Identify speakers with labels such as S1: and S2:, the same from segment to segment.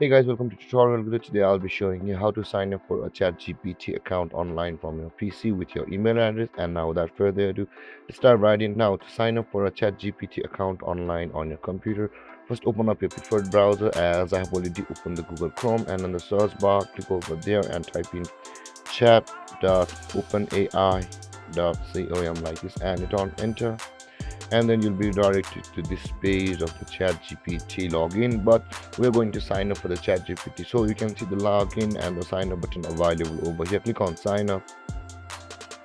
S1: Hey guys, welcome to tutorial video. Today I'll be showing you how to sign up for a Chat GPT account online from your PC with your email address. And now without further ado, let's start right in. Now to sign up for a Chat GPT account online on your computer, first open up your preferred browser, as I have already opened the Google Chrome, and in the search bar click over there and type in chat.openai.com like this and hit on enter, and then you'll be directed to this page of the Chat GPT login. But we're going to sign up for the Chat GPT, so you can see the login and the sign up button available over here. Click on sign up,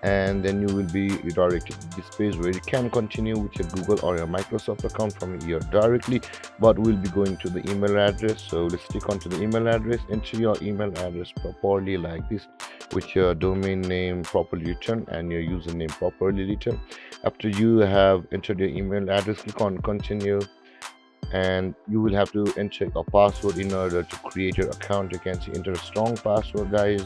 S1: and then you will be redirected to this page where you can continue with your Google or your Microsoft account from here directly, but we'll be going to the email address. So let's click onto the email address, enter your email address properly like this, with your domain name properly written and your username properly written. After you have entered your email address, click on continue, and you will have to enter a password in order to create your account. You can see enter a strong password, guys.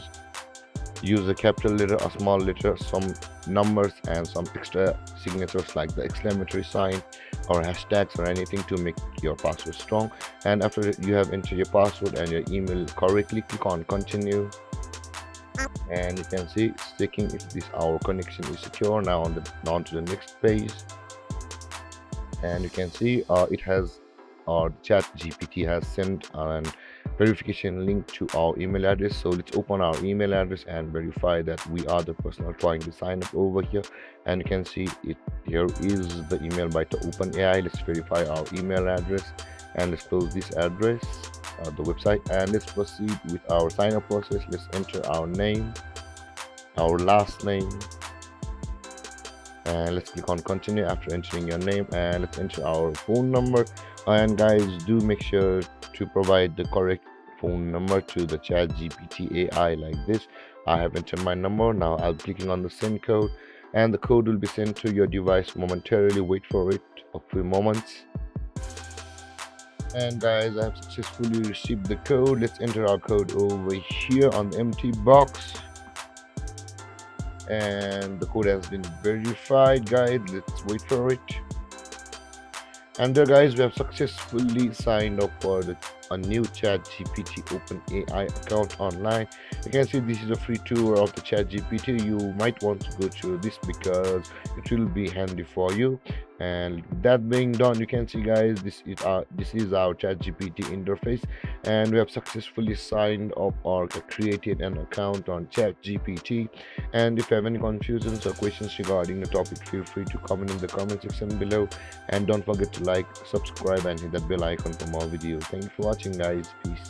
S1: Use a capital letter, a small letter, some numbers, and some extra signatures like the exclamatory sign or hashtags or anything to make your password strong. And after you have entered your password and your email correctly, click on continue, and you can see it's checking if this our connection is secure. Now on to the next page, and you can see it has our Chat GPT has sent an verification link to our email address. So let's open our email address and verify that we are the person who are trying to sign up over here. And you can see it here is the email by the OpenAI. Let's verify our email address and let's close this address, the website, and let's proceed with our sign up process. Let's enter our name, our last name, and let's click on continue after entering your name, and let's enter our phone number. And guys, do make sure to provide the correct phone number to the Chat GPT AI like this. I have entered my number. Now I'll be clicking on the send code, and the code will be sent to your device momentarily. Wait for it a few moments. And guys, I have successfully received the code. Let's enter our code over here on the empty box, and the code has been verified. Guys, let's wait for it. And there, guys, we have successfully signed up for a new Chat GPT OpenAI account online. You can see this is a free tour of the Chat GPT. You might want to go through this because it will be handy for you. And with that being done, you can see, guys, this is our Chat GPT interface, and we have successfully signed up or created an account on Chat GPT. And if you have any confusions or questions regarding the topic, feel free to comment in the comment section below, and don't forget to like, subscribe, and hit that bell icon for more videos. Thank you for watching, guys. Peace.